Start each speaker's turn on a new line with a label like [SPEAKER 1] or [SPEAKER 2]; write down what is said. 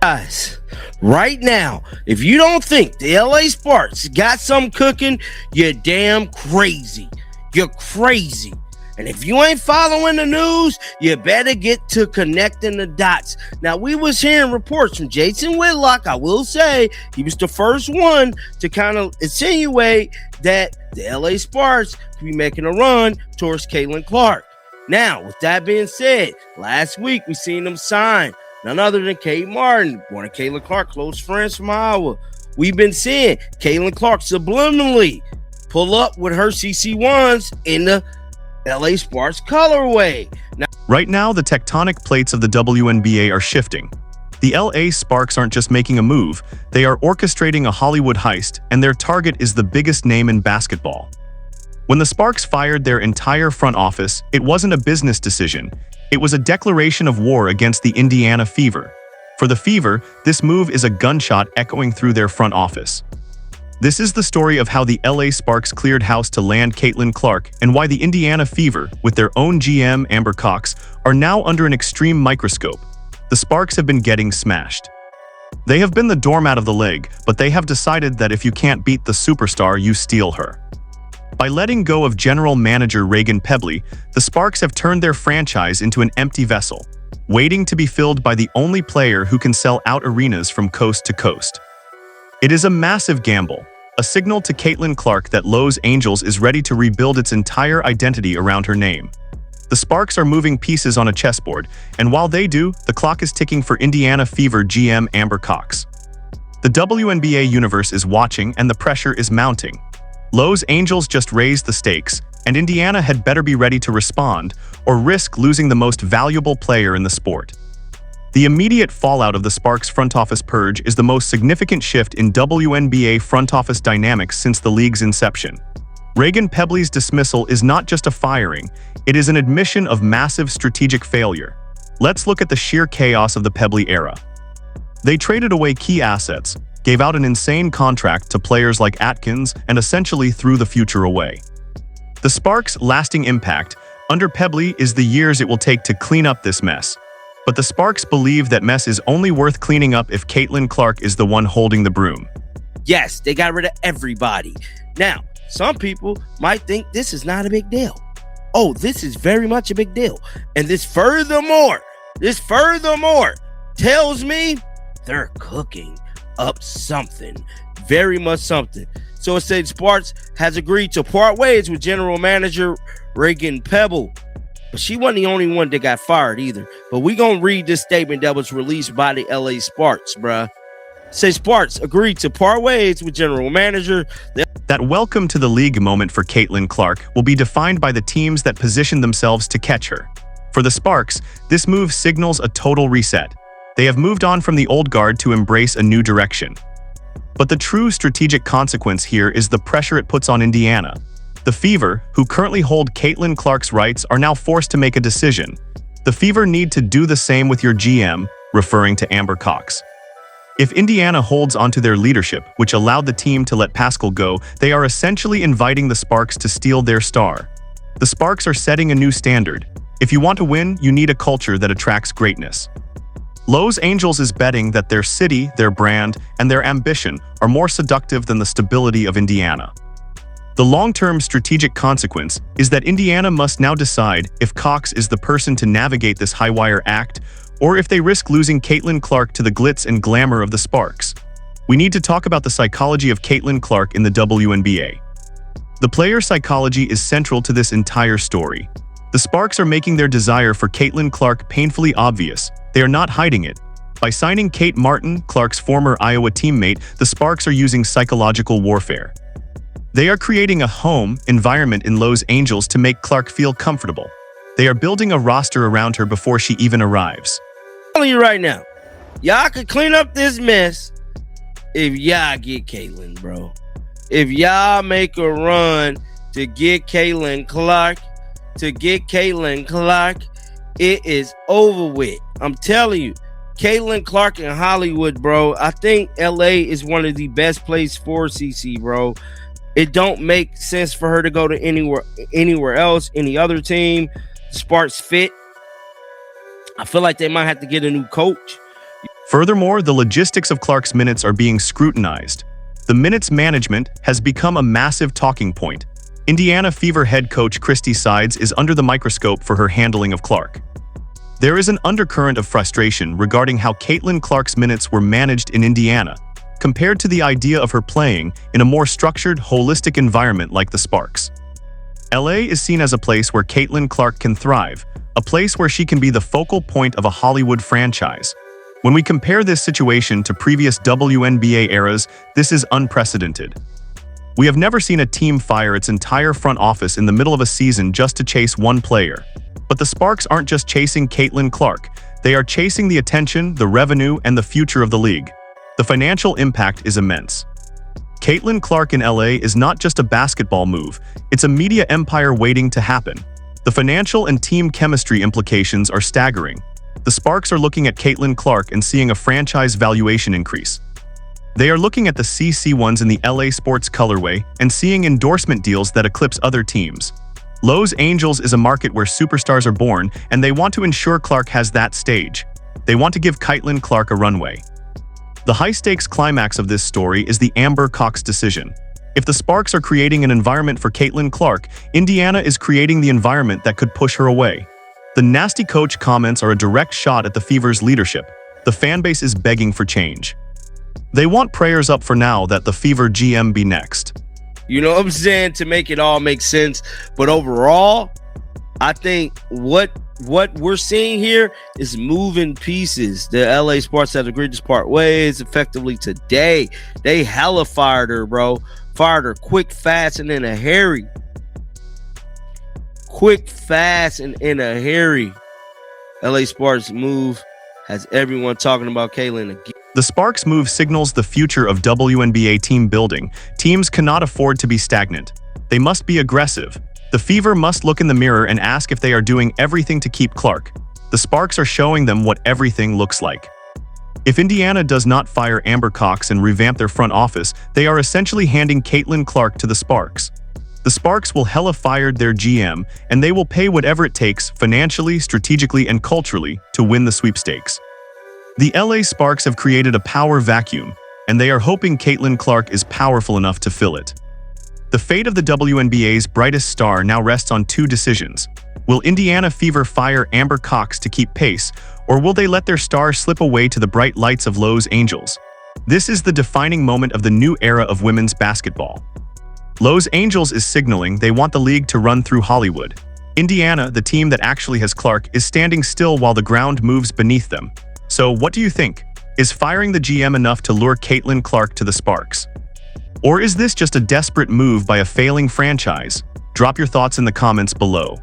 [SPEAKER 1] Guys, right now, if you don't think the LA Sparks got some cooking, you're damn crazy. You're crazy. And if you ain't following the news, you better get to connecting the dots. Now, we was hearing reports from Jason Whitlock. I will say he was the first one to kind of insinuate that the LA Sparks could be making a run towards Caitlin Clark. Now, with that being said, last week we seen them sign none other than Kate Martin, one of Caitlin Clark, close friends from Iowa. We've been seeing Caitlin Clark subliminally pull up with her CC1s in the LA Sparks colorway.
[SPEAKER 2] Right now, the tectonic plates of the WNBA are shifting. The LA Sparks aren't just making a move, they are orchestrating a Hollywood heist, and their target is the biggest name in basketball. When the Sparks fired their entire front office, it wasn't a business decision. It was a declaration of war against the Indiana Fever. For the Fever, this move is a gunshot echoing through their front office. This is the story of how the LA Sparks cleared house to land Caitlin Clark and why the Indiana Fever, with their own GM Amber Cox, are now under an extreme microscope. The Sparks have been getting smashed. They have been the doormat of the league, but they have decided that if you can't beat the superstar, you steal her. By letting go of general manager Reagan Pebley, the Sparks have turned their franchise into an empty vessel, waiting to be filled by the only player who can sell out arenas from coast to coast. It is a massive gamble, a signal to Caitlin Clark that Los Angeles is ready to rebuild its entire identity around her name. The Sparks are moving pieces on a chessboard, and while they do, the clock is ticking for Indiana Fever GM Amber Cox. The WNBA universe is watching and the pressure is mounting. Los Angeles just raised the stakes, and Indiana had better be ready to respond or risk losing the most valuable player in the sport. The immediate fallout of the Sparks front office purge is the most significant shift in WNBA front office dynamics since the league's inception. Reagan Pebley's dismissal is not just a firing, it is an admission of massive strategic failure. Let's look at the sheer chaos of the Pebley era. They traded away key assets, gave out an insane contract to players like Atkins, and essentially threw the future away. The Sparks' lasting impact under Pebley is the years it will take to clean up this mess. But the Sparks believe that mess is only worth cleaning up if Caitlin Clark is the one holding the broom.
[SPEAKER 1] Yes, they got rid of everybody. Now, some people might think this is not a big deal. Oh, this is very much a big deal. And this furthermore tells me they're cooking up something, very much something. So it said Sparks has agreed to part ways with general manager Reagan Pebley. But she wasn't the only one that got fired either. But we gonna read this statement that was released by the LA Sparks, bruh. Say Sparks agreed to part ways with general manager.
[SPEAKER 2] That welcome to the league moment for Caitlin Clark will be defined by the teams that position themselves to catch her. For the Sparks, this move signals a total reset. They have moved on from the old guard to embrace a new direction. But the true strategic consequence here is the pressure it puts on Indiana. The Fever, who currently hold Caitlin Clark's rights, are now forced to make a decision. The Fever need to do the same with your GM, referring to Amber Cox. If Indiana holds onto their leadership, which allowed the team to let Pascal go, they are essentially inviting the Sparks to steal their star. The Sparks are setting a new standard. If you want to win, you need a culture that attracts greatness. Los Angeles is betting that their city, their brand, and their ambition are more seductive than the stability of Indiana. The long-term strategic consequence is that Indiana must now decide if Cox is the person to navigate this high-wire act, or if they risk losing Caitlin Clark to the glitz and glamour of the Sparks. We need to talk about the psychology of Caitlin Clark in the WNBA. The player psychology is central to this entire story. The Sparks are making their desire for Caitlin Clark painfully obvious. They are not hiding it. By signing Kate Martin, Clark's former Iowa teammate, the Sparks are using psychological warfare. They are creating a home environment in Los Angeles to make Clark feel comfortable. They are building a roster around her before she even arrives.
[SPEAKER 1] I'm telling you right now, y'all could clean up this mess if y'all get Caitlin, bro. If y'all make a run to get Caitlin Clark, it is over with. I'm telling you, Caitlin Clark in Hollywood, bro. I think LA is one of the best places for CC, bro. It don't make sense for her to go to anywhere else, any other team. Sparks fit. I feel like they might have to get a new coach.
[SPEAKER 2] Furthermore, the logistics of Clark's minutes are being scrutinized. The minutes management has become a massive talking point. Indiana Fever head coach Christy Sides is under the microscope for her handling of Clark. There is an undercurrent of frustration regarding how Caitlin Clark's minutes were managed in Indiana, compared to the idea of her playing in a more structured, holistic environment like the Sparks. LA is seen as a place where Caitlin Clark can thrive, a place where she can be the focal point of a Hollywood franchise. When we compare this situation to previous WNBA eras, this is unprecedented. We have never seen a team fire its entire front office in the middle of a season just to chase one player. But the Sparks aren't just chasing Caitlin Clark, they are chasing the attention, the revenue, and the future of the league. The financial impact is immense. Caitlin Clark in LA is not just a basketball move, it's a media empire waiting to happen. The financial and team chemistry implications are staggering. The Sparks are looking at Caitlin Clark and seeing a franchise valuation increase. They are looking at the CC1s in the LA sports colorway and seeing endorsement deals that eclipse other teams. Los Angeles is a market where superstars are born, and they want to ensure Clark has that stage. They want to give Caitlin Clark a runway. The high-stakes climax of this story is the Amber Cox decision. If the Sparks are creating an environment for Caitlin Clark, Indiana is creating the environment that could push her away. The nasty coach comments are a direct shot at the Fever's leadership. The fanbase is begging for change. They want prayers up for now that the Fever GM be next.
[SPEAKER 1] You know what I'm saying? To make it all make sense. But overall, I think what we're seeing here is moving pieces. The LA Sparks had agreed to part ways effectively today. They hella fired her, bro. Fired her quick, fast, and in a hurry. Quick, fast, and in a hurry. LA Sparks move has everyone talking about Caitlin again.
[SPEAKER 2] The Sparks move signals the future of WNBA team building. Teams cannot afford to be stagnant. They must be aggressive. The Fever must look in the mirror and ask if they are doing everything to keep Clark. The Sparks are showing them what everything looks like. If Indiana does not fire Amber Cox and revamp their front office, they are essentially handing Caitlin Clark to the Sparks. The Sparks will hella fire their GM, and they will pay whatever it takes financially, strategically, and culturally to win the sweepstakes. The LA Sparks have created a power vacuum, and they are hoping Caitlin Clark is powerful enough to fill it. The fate of the WNBA's brightest star now rests on two decisions. Will Indiana Fever fire Amber Cox to keep pace, or will they let their star slip away to the bright lights of Los Angeles? This is the defining moment of the new era of women's basketball. Los Angeles is signaling they want the league to run through Hollywood. Indiana, the team that actually has Clark, is standing still while the ground moves beneath them. So what do you think? Is firing the GM enough to lure Caitlin Clark to the Sparks? Or is this just a desperate move by a failing franchise? Drop your thoughts in the comments below.